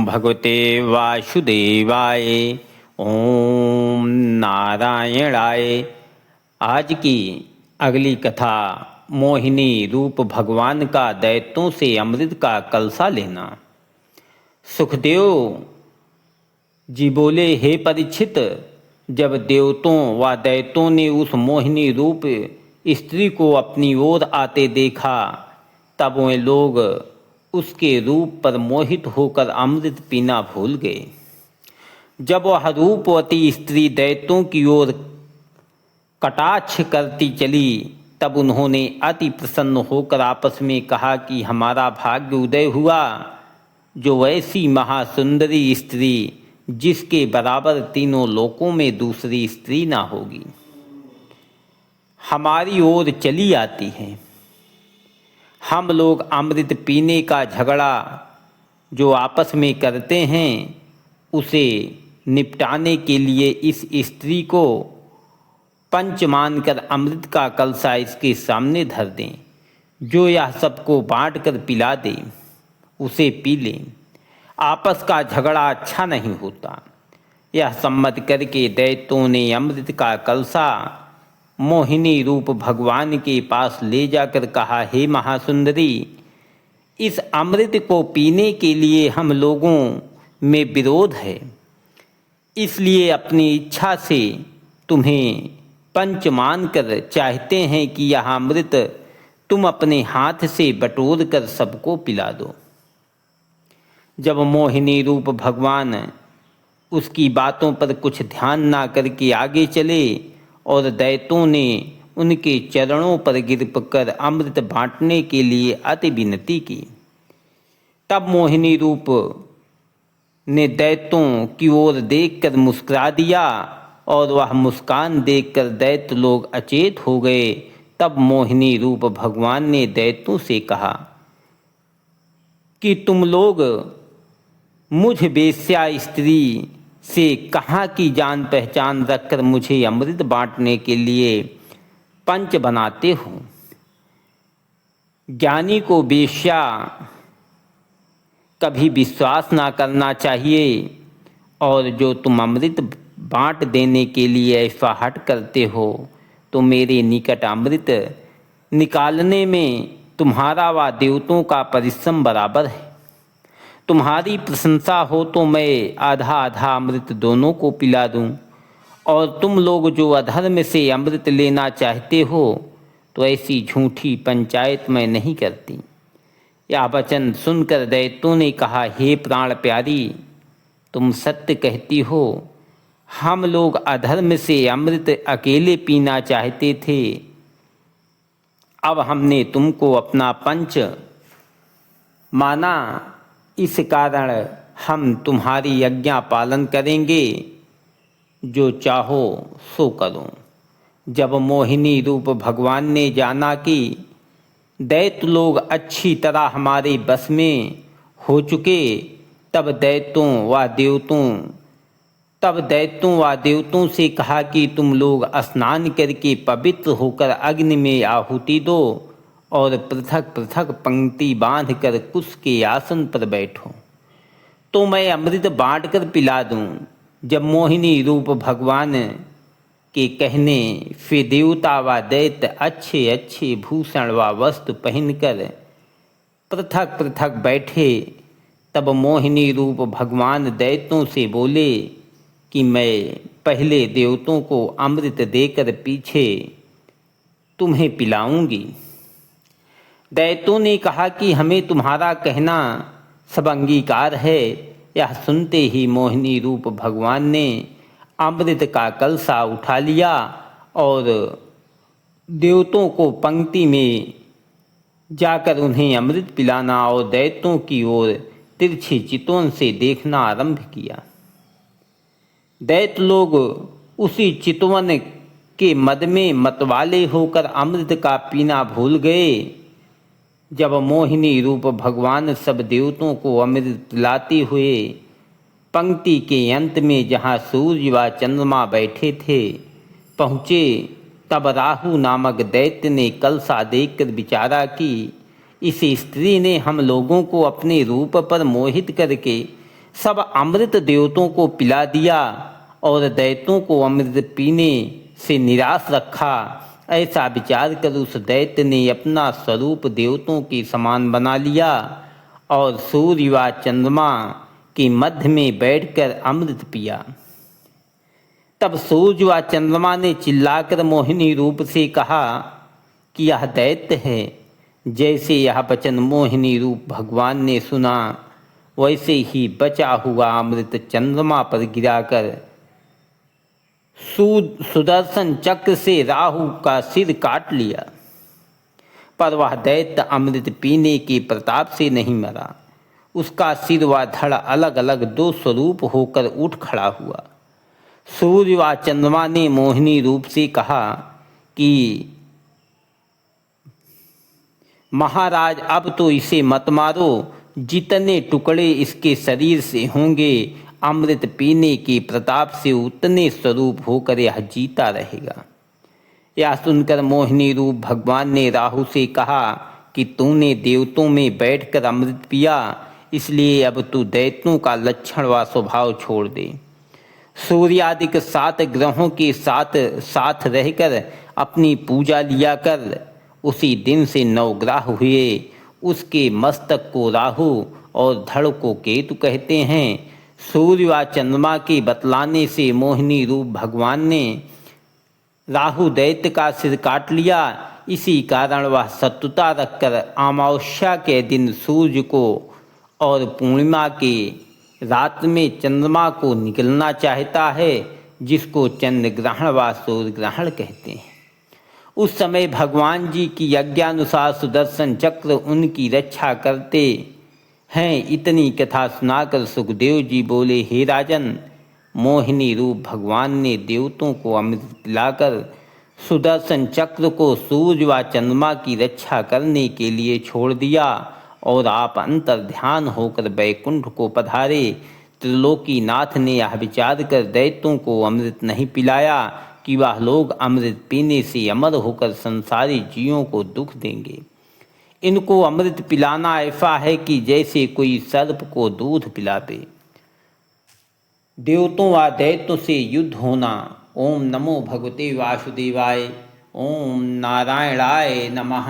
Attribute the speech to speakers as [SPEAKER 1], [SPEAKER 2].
[SPEAKER 1] भगवते वासुदेवाय। ओम नारायणाय। आज की अगली कथा मोहिनी रूप भगवान का दैत्यों से अमृत का कलसा लेना। सुखदेव जी बोले, हे परीक्षित, जब देवतों व दैत्यों ने उस मोहिनी रूप स्त्री को अपनी ओर आते देखा, तब वे लोग उसके रूप पर मोहित होकर अमृत पीना भूल गए। जब वह रूपवती स्त्री दैत्यों की ओर कटाक्ष करती चली, तब उन्होंने अति प्रसन्न होकर आपस में कहा कि हमारा भाग्य उदय हुआ, जो ऐसी महासुंदरी स्त्री जिसके बराबर तीनों लोकों में दूसरी स्त्री ना होगी, हमारी ओर चली आती है। हम लोग अमृत पीने का झगड़ा जो आपस में करते हैं, उसे निपटाने के लिए इस स्त्री को पंच मानकर अमृत का कलसा इसके सामने धर दें। जो यह सबको बांट कर पिला दे, उसे पी लें। आपस का झगड़ा अच्छा नहीं होता। यह सम्मत करके दैत्यों ने अमृत का कलसा मोहिनी रूप भगवान के पास ले जाकर कहा, हे महासुंदरी, इस अमृत को पीने के लिए हम लोगों में विरोध है, इसलिए अपनी इच्छा से तुम्हें पंच मानकर चाहते हैं कि यह अमृत तुम अपने हाथ से बटोर कर सबको पिला दो। जब मोहिनी रूप भगवान उसकी बातों पर कुछ ध्यान ना करके आगे चले और दैत्यों ने उनके चरणों पर गिर कर अमृत बांटने के लिए अति विनती की, तब मोहिनी रूप ने दैत्यों की ओर देखकर मुस्कुरा दिया और वह मुस्कान देखकर दैत्य लोग अचेत हो गए। तब मोहिनी रूप भगवान ने दैत्यों से कहा कि तुम लोग मुझ वेश्या स्त्री से कहाँ की जान पहचान रखकर मुझे अमृत बांटने के लिए पंच बनाते हो। ज्ञानी को वेश्या कभी विश्वास ना करना चाहिए, और जो तुम अमृत बांट देने के लिए ऐसा हट करते हो, तो मेरे निकट अमृत निकालने में तुम्हारा व देवतों का परिश्रम बराबर है। तुम्हारी प्रशंसा हो तो मैं आधा आधा अमृत दोनों को पिला दूं, और तुम लोग जो अधर्म से अमृत लेना चाहते हो, तो ऐसी झूठी पंचायत मैं नहीं करती। यह वचन सुनकर दैत्यों ने कहा, हे प्राण प्यारी, तुम सत्य कहती हो। हम लोग अधर्म से अमृत अकेले पीना चाहते थे, अब हमने तुमको अपना पंच माना, इस कारण हम तुम्हारी आज्ञा पालन करेंगे, जो चाहो सो करो। जब मोहिनी रूप भगवान ने जाना कि दैत्य लोग अच्छी तरह हमारे बस में हो चुके, तब दैत्यों व देवतों से कहा कि तुम लोग स्नान करके पवित्र होकर अग्नि में आहुति दो और पृथक पृथक पंक्ति बांध कर कुश के आसन पर बैठो, तो मैं अमृत बांट कर पिला दूं। जब मोहिनी रूप भगवान के कहने से देवता व दैत्य अच्छे अच्छे भूषण व वस्त्र पहनकर पृथक पृथक बैठे, तब मोहिनी रूप भगवान दैत्यों से बोले कि मैं पहले देवतों को अमृत देकर पीछे तुम्हें पिलाऊंगी। दैत्यों ने कहा कि हमें तुम्हारा कहना सब अंगीकार है। यह सुनते ही मोहिनी रूप भगवान ने अमृत का कलसा उठा लिया और देवतों को पंक्ति में जाकर उन्हें अमृत पिलाना और दैत्यों की ओर तिरछी चितवन से देखना आरंभ किया। दैत्य लोग उसी चितवन के मद में मतवाले होकर अमृत का पीना भूल गए। जब मोहिनी रूप भगवान सब देवतों को अमृत पिलाते हुए पंक्ति के अंत में जहाँ सूर्य व चंद्रमा बैठे थे पहुँचे, तब राहु नामक दैत्य ने कलसा देखकर विचारा कि इस स्त्री ने हम लोगों को अपने रूप पर मोहित करके सब अमृत देवतों को पिला दिया और दैत्यों को अमृत पीने से निराश रखा। ऐसा विचार कर उस दैत्य ने अपना स्वरूप देवतों के समान बना लिया और सूर्य व चंद्रमा के मध्य में बैठकर अमृत पिया। तब सूर्य व चंद्रमा ने चिल्लाकर मोहिनी रूप से कहा कि यह दैत्य है। जैसे यह वचन मोहिनी रूप भगवान ने सुना, वैसे ही बचा हुआ अमृत चंद्रमा पर गिराकर सुदर्शन चक्र से राहु का सिर काट लिया। पर वह दैत्य अमृत पीने के प्रताप से नहीं मरा। उसका सिर व धड़ अलग अलग दो स्वरूप होकर उठ खड़ा हुआ। सूर्य व चंद्रमा ने मोहिनी रूप से कहा कि महाराज, अब तो इसे मत मारो। जितने टुकड़े इसके शरीर से होंगे, अमृत पीने के प्रताप से उतने स्वरूप होकर यह जीता रहेगा। यह सुनकर मोहिनी रूप भगवान ने राहु से कहा कि तूने देवतों में बैठकर अमृत पिया, इसलिए अब तू दैत्यों का लक्षण व स्वभाव छोड़ दे। सूर्यादि के 7 ग्रहों के साथ साथ रहकर अपनी पूजा लिया कर। उसी दिन से 9 ग्रह हुए। उसके मस्तक को राहु और धड़ को केतु कहते हैं। सूर्य व चंद्रमा के बतलाने से मोहिनी रूप भगवान ने राहु दैत्य का सिर काट लिया। इसी कारण वह शत्रुता रखकर अमावस्या के दिन सूर्य को और पूर्णिमा के रात में चंद्रमा को निगलना चाहता है, जिसको चंद्र ग्रहण व सूर्य ग्रहण कहते हैं। उस समय भगवान जी की यज्ञानुसार सुदर्शन चक्र उनकी रक्षा करते हैं। इतनी कथा सुनाकर सुखदेव जी बोले, हे राजन, मोहिनी रूप भगवान ने देवतों को अमृत पिलाकर सुदर्शन चक्र को सूर्य व चंद्रमा की रक्षा करने के लिए छोड़ दिया और आप अंतर ध्यान होकर बैकुंठ को पधारे। त्रिलोकीनाथ ने यह विचार कर दैत्यों को अमृत नहीं पिलाया कि वह लोग अमृत पीने से अमर होकर संसारी जीवों को दुख देंगे। इनको अमृत पिलाना ऐसा है कि जैसे कोई सर्प को दूध पिलावे। देवतों व दैत्यों से युद्ध होना। ओम नमो भगवते वासुदेवाय। ओम नारायणाय नमः।